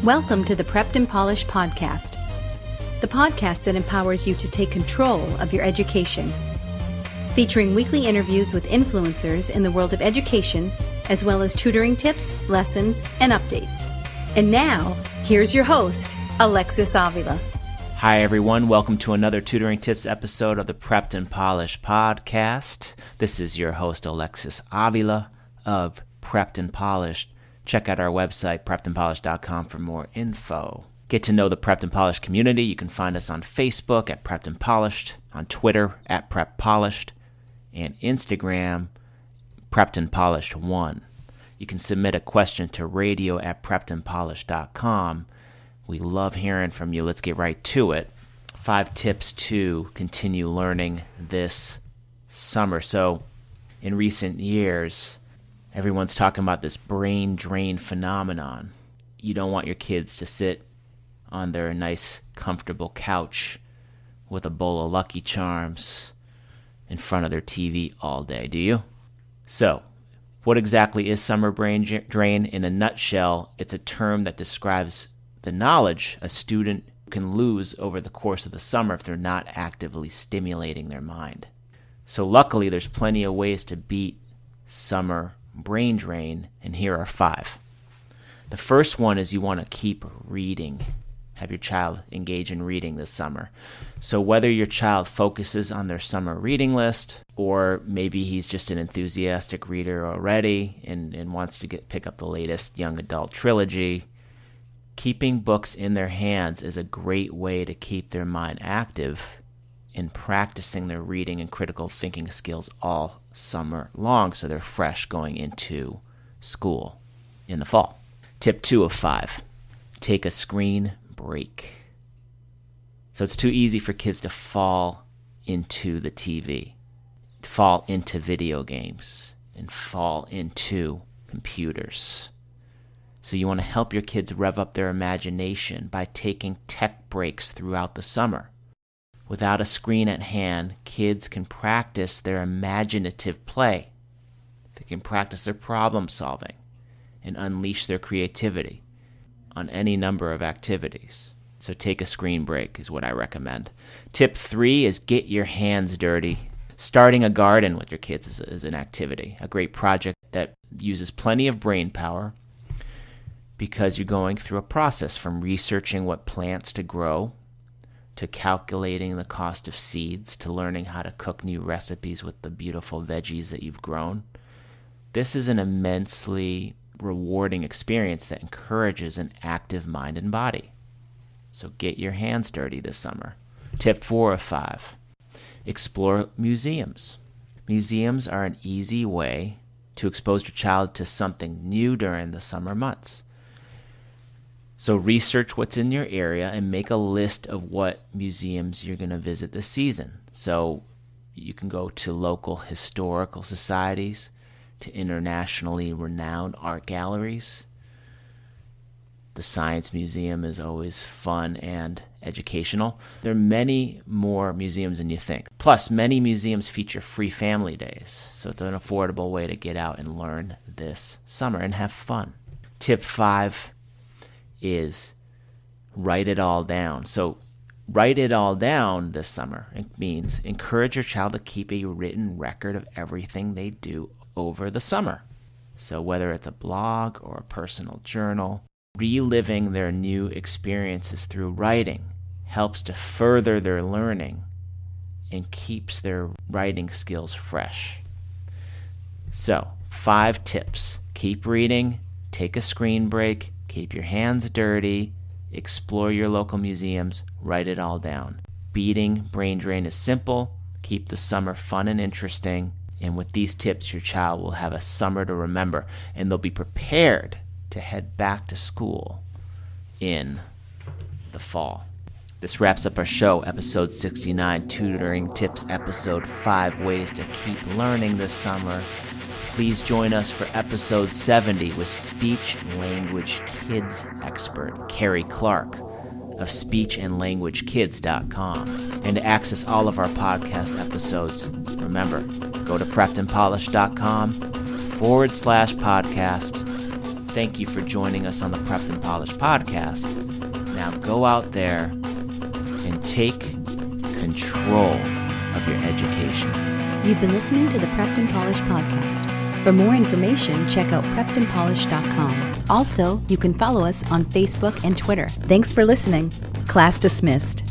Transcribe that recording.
Welcome to the Prepped and Polished podcast, the podcast that empowers you to take control of your education. Featuring weekly interviews with influencers in the world of education, as well as tutoring tips, lessons, and updates. And now, here's your host, Alexis Avila. Hi, everyone. Welcome to another Tutoring Tips episode of the Prepped and Polished podcast. This is your host, Alexis Avila of Prepped and Polished. Check out our website, preppedandpolished.com, for more info. Get to know the Prepped and Polished community. You can find us on Facebook at Prepped and Polished, on Twitter at Prepped Polished, and Instagram, Prepped and Polished 1. You can submit a question to radio@preppedandpolished.com. We love hearing from you. Let's get right to it. 5 tips to continue learning this summer. So, in recent years, everyone's talking about this brain drain phenomenon. You don't want your kids to sit on their nice, comfortable couch with a bowl of Lucky Charms in front of their TV all day, do you? So, what exactly is summer brain drain? In a nutshell, it's a term that describes the knowledge a student can lose over the course of the summer if they're not actively stimulating their mind. So luckily, there's plenty of ways to beat summer brain drain, and here are 5. The first one is you want to keep reading. Have your child engage in reading this summer. So whether your child focuses on their summer reading list, or maybe he's just an enthusiastic reader already and wants to pick up the latest young adult trilogy, keeping books in their hands is a great way to keep their mind active in practicing their reading and critical thinking skills all summer long, so they're fresh going into school in the fall. Tip 2 of 5, take a screen break. So it's too easy for kids to fall into the TV, to fall into video games, and fall into computers. So you want to help your kids rev up their imagination by taking tech breaks throughout the summer. Without a screen at hand, kids can practice their imaginative play. They can practice their problem solving and unleash their creativity on any number of activities. So take a screen break is what I recommend. Tip 3 is get your hands dirty. Starting a garden with your kids is an activity, a great project that uses plenty of brain power because you're going through a process from researching what plants to grow, to calculating the cost of seeds, to learning how to cook new recipes with the beautiful veggies that you've grown. This is an immensely rewarding experience that encourages an active mind and body. So get your hands dirty this summer. Tip 4 of 5, explore museums. Museums are an easy way to expose your child to something new during the summer months. So research what's in your area and make a list of what museums you're going to visit this season. So you can go to local historical societies, to internationally renowned art galleries. The Science Museum is always fun and educational. There are many more museums than you think. Plus, many museums feature free family days. So it's an affordable way to get out and learn this summer and have fun. Tip 5 is write it all down. So write it all down this summer. It means encourage your child to keep a written record of everything they do over the summer. So whether it's a blog or a personal journal, reliving their new experiences through writing helps to further their learning and keeps their writing skills fresh. So 5 tips. Keep reading, take a screen break, keep your hands dirty, explore your local museums, write it all down. Beating brain drain is simple. Keep the summer fun and interesting. And with these tips, your child will have a summer to remember, and they'll be prepared to head back to school in the fall. This wraps up our show, episode 69, Tutoring Tips, episode 5, Ways to Keep Learning this summer. Please join us for episode 70 with speech and language kids expert Carrie Clark of speechandlanguagekids.com. And to access all of our podcast episodes, remember, go to preppedandpolished.com /podcast Thank you for joining us on the Prepped and Polished podcast. Now go out there and take control of your education. You've been listening to the Prepped and Polished podcast. For more information, check out preppedandpolished.com. Also, you can follow us on Facebook and Twitter. Thanks for listening. Class dismissed.